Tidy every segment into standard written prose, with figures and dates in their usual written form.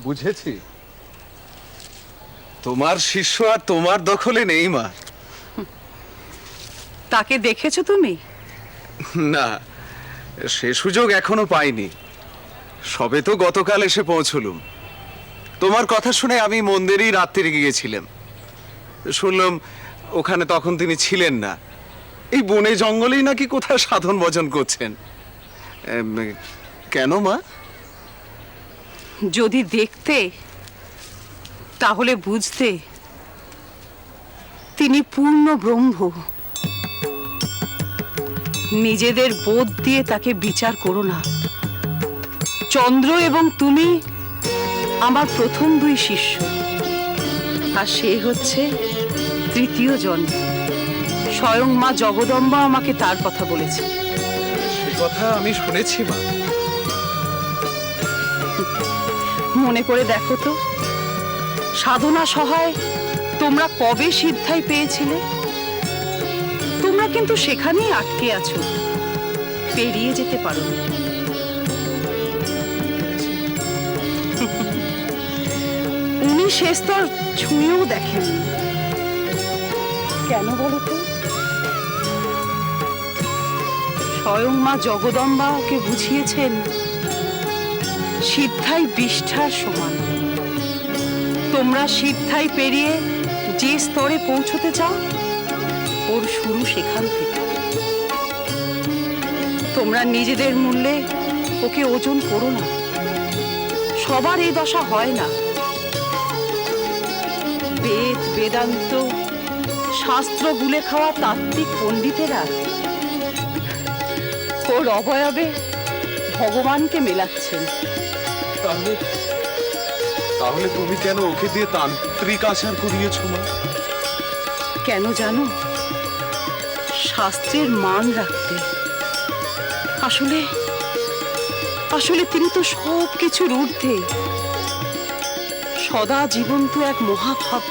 বুঝেছি, তোমার শিষ্য আর তোমার দখলে নেই মা। তাকে দেখেছো তুমি? না, সে সুযোগ এখনো পাইনি। সবে তো গতকাল এসে পৌঁছলুম। তোমার কথা শুনে আমি মন্দিরেই রাত্রি গিয়েছিলাম। শুনলাম ওখানে তখন তিনি ছিলেন না, এই বনে জঙ্গলেই নাকি কোথাও সাধন ভজন করছেন। কেন মা? যদি দেখতে তাহলে বুঝতে, তিনি পূর্ণ ব্রহ্ম। নিজেদের বোধ দিয়ে তাকে বিচার করো না। চন্দ্র এবং তুমি আমার প্রথম দুই শিষ্য, আর সে হচ্ছে তৃতীয় জন। স্বয়ং মা জগদম্বা আমাকে তার কথা বলেছে। সে কথা আমি শুনেছি মা। মনে করে দেখো তো, সাধনা সহায় তোমরা কবে সিদ্ধাই পেয়েছিলে? তোমরা কিন্তু সেখানেই আটকে আছো, পেরিয়ে যেতে পারো। উনি সে স্তর ছুঁয়েও দেখেননি। কেন বলো তো? স্বয়ং মা জগদম্বা ওকে বুঝিয়েছেন সিদ্ধাই বিষ্ঠার সমান। তোমরা সিদ্ধাই পেরিয়ে যে স্তরে পৌঁছতে চাও, ওর শুরু সেখান থেকে। তোমরা নিজেদের মূল্যে ওকে ওজন করো না। সবার এই দশা হয় না। বেদ বেদান্ত শাস্ত্র গুলে খাওয়া তাত্ত্বিক পণ্ডিতেরা ওর অবয়বে ভগবানকে মেলাচ্ছেন। তাহলে তাহলে তুমি কেন ওকে দিয়ে তান্ত্রিক আচার করিয়েছ মা? কেন জানো? শাস্ত্রের মান রাখতে। আসলে আসলে তিনি তো সব কিছুর ঊর্ধ্বে, সদা জীবন্ত এক মহাভাব।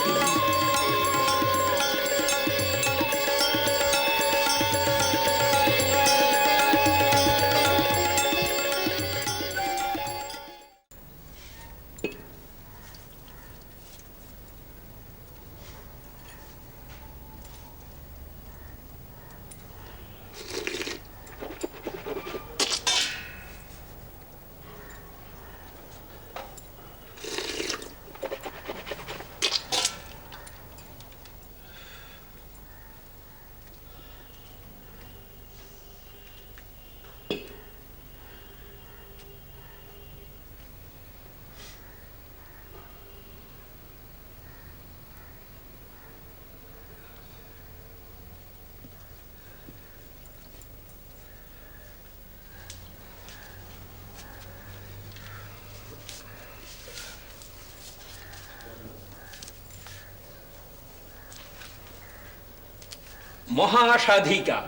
মহাসাধিকা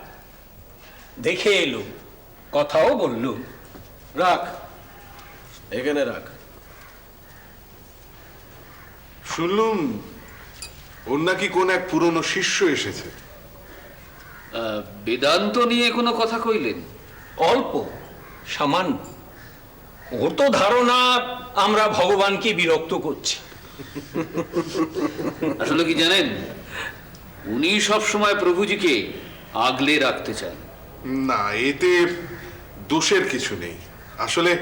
দেখে এলো, কথাও বলল। রাখ, এখানে রাখ। শুনলুম ওর নাকি কোন এক পুরনো শিষ্য এসেছে। বেদান্ত নিয়ে কোনো কথা কইলেন? অল্প সামান্য। ওর তো ধারণা আমরা ভগবানকে বিরক্ত করছি। আসলে কি জানেন, উনি সব সময় প্রভুজিকে আগলে রাখতে চান। না, এতে দোষের কিছু নেই। আসলে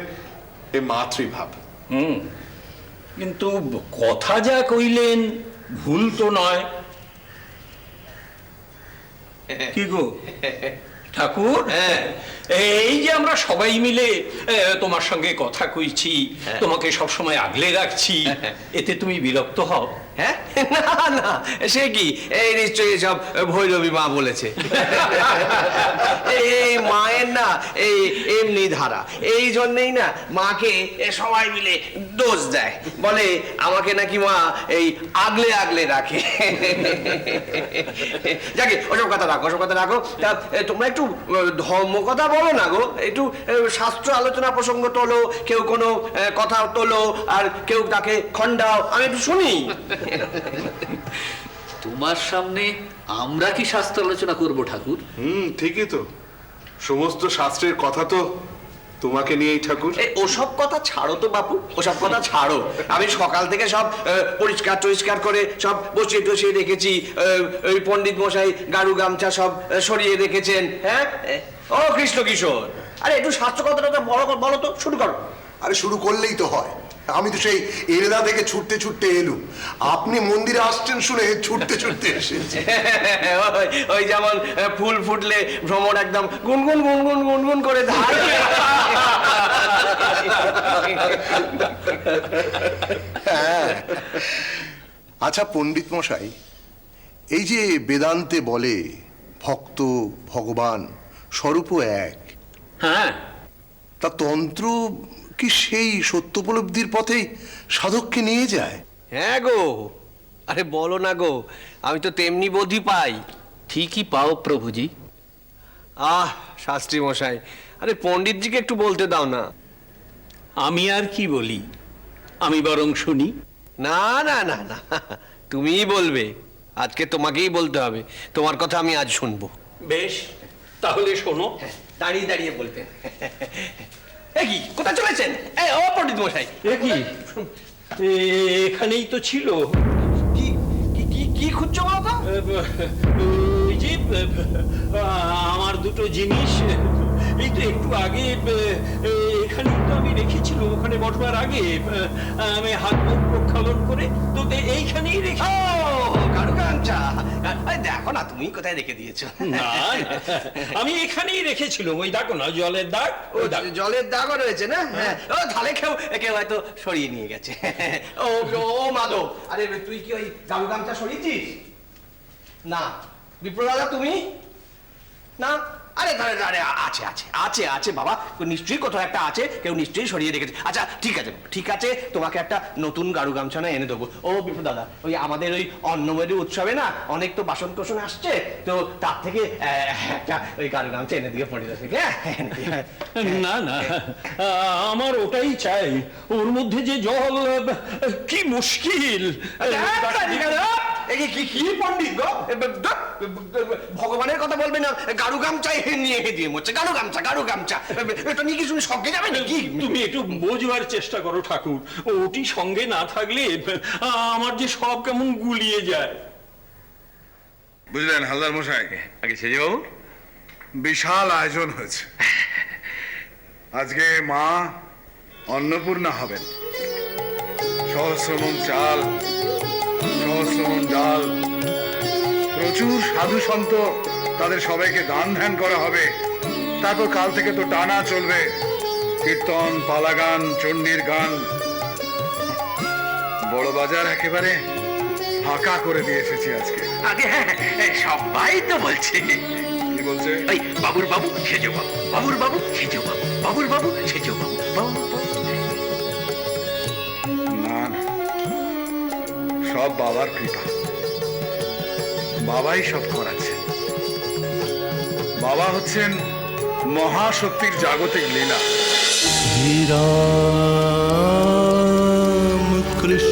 এ মাতৃভাব। কিন্তু কথা যা কইলেন ভুল তো নয়। কি গো ঠাকুর, এই যে আমরা সবাই মিলে তোমার সঙ্গে কথা কইছি, তোমাকে সব সময় আগলে রাখছি, এতে তুমি বিরক্ত হও? হ্যাঁ, না না, সে কি, এই নিশ্চয়ই সব ভৈরবী মা বলেছে। এই মায়ের না এই এমনি ধারা, এই জন্যই না মাকে সবাই মিলে দোষ দেয়, বলে আমাকে নাকি মা এই আগলে আগলে রাখে। যাকে ওসব কথা রাখো, ওসব কথা রাখো। তা তোমরা একটু ধর্ম কথা বলো না গো, একটু শাস্ত্র আলোচনা প্রসঙ্গ তোলো, কেউ কোনো কথা তোলো আর কেউ তাকে খণ্ডাও, আমি একটু শুনি। তোমার সামনে আমরা কি শাস্ত্র আলোচনা করব ঠাকুর? ঠিকই তো। সমস্ত শাস্ত্রের কথা তো তোমাকে নিয়েই ঠাকুর? ওসব কথা ছাড়ো তো বাপু, ওসব কথা ছাড়ো। আমি সকাল থেকে সব পরিষ্কার টরিষ্কার করে সব বসিয়ে টসিয়ে রেখেছি। ওই পণ্ডিত মশাই গাড়ু গামছা সব সরিয়ে রেখেছেন। হ্যাঁ, ও কৃষ্ণ কিশোর, আরে একটু স্বাস্থ্য কথাটা বলো তো, শুরু করো। আরে শুরু করলেই তো হয়। আমি তো সেই এলেদা থেকে ছুটতে ছুটতে এলুম, আপনি মন্দিরে আসছেন শুনে ছুটতে ছুটতে এসেছি। ওই যেমন ফুল ফুটলে ভ্রমণ একদম গুনগুন গুনগুন গুনগুন করে ধার। হ্যাঁ, আচ্ছা পণ্ডিত মশাই, এই যে বেদান্তে বলে ভক্ত ভগবান স্বরূপ এক, হ্যাঁ, তা তন্ত্র কি সেই সত্য উপলব্ধির পথেই সাধককে নিয়ে যায়? হ্যাঁ গো, আরে বলো না গো, আমি তো তেমনি বোধই পাই। ঠিকই পাও প্রভুজি। শাস্ত্রী মশাই, আরে পণ্ডিতজিকে একটু বলতে দাও না। আমি আর কি বলি, আমি বরং শুনি। না না না না, তুমিই বলবে, আজকে তোমাকেই বলতে হবে। তোমার কথা আমি আজ শুনবো। বেশ, তাহলে শোনো। দাঁড়িয়ে দাঁড়িয়ে বলতেন। কি কোথায় চলেছেন? ও পণ্ডিত মশাই, এ কি, এখানেই তো ছিল। কি কি কি কি খুঁজছো বলো তো? ওই যে আমার দুটো জিনিস এই তো একটু আগে এখানেই তো আমি রেখেছিলাম, ওখানে বসবার আগে আমি হাত মুখ প্রক্ষালন করে তো এইখানেই রেখে। কারু গামছা, দেখো না তুমি কোথায় রেখে দিয়েছো। না, আমি এখানেই রেখেছিলাম, ওই দেখো না জলের দাগ, ওই দাগ। জলের দাগও রয়েছে না? হ্যাঁ, ও তাহলে কেউ কেউ হয়তো সরিয়ে নিয়ে গেছে। ও ও মাধব, আরে তুই কি ওই কারু গামছা সরিয়েছিস? না। বিপ্র দাদা তুমি? না। আরে আরে আছে আছে আছে আছে বাবা, নিশ্চয়ই কোথাও একটা আছে, কেউ নিশ্চয়ই সরিয়ে রেখেছে। আচ্ছা ঠিক আছে ঠিক আছে, তোমাকে একটা নতুন গাড়ু গামছা না এনে দেবো। ও বিপ্র দাদা, ওই আমাদের ওই অন্নময়ী উৎসবে না অনেক তো বাসন কোসন আসছে, তো তার থেকে একটা ওই গাড়ু গামছা এনে দিয়ে পড়ে থেকে। না না, আমার ওটাই চাই, ওর মধ্যে যে জল, কি মুশকিল। কি কি পণ্ডিত গো, ভগবানের কথা বলবে না, গাড়ু গামছাই নিয়ে দিয়ে মরছে। গাড়ু গামছা গাড়ু গামছা, এটা নিয়ে কি শুনে সঙ্গে যাবে নাকি? তুমি একটু বোঝবার চেষ্টা করো ঠাকুর, ওটি সঙ্গে না থাকলে আমার যে সব কেমন গুলিয়ে যায়। বুঝলেন হালদার মশাই, আগে সেজে বাবু, বিশাল আয়োজন হয়েছে। আজকে মা অন্নপূর্ণা হবেন। সহস্রমণ চাল, সহস্রমণ ডাল, প্রচুর সাধু সন্ত, তাদের সবাইকে দান ধ্যান করা হবে। তারপর কাল থেকে তো টানা চলবে কীর্তন, পালাগান, চণ্ডীর গান। বড় বাজার একেবারে ফাঁকা করে দিয়ে এসেছি আজকে। আগে সবাই তো বলছে, কি বলছে? ওই বাবুর বাবু সেজো বাবু, বাবুর বাবু সেজো বাবু, বাবুর বাবু সেজো বাবু, বাবু। না না, সব বাবার কৃপা, বাবাই সব করাচ্ছে। বাবা হচ্ছেন মহাশক্তির জাগতিক লীলা। श्री राम कृष्ण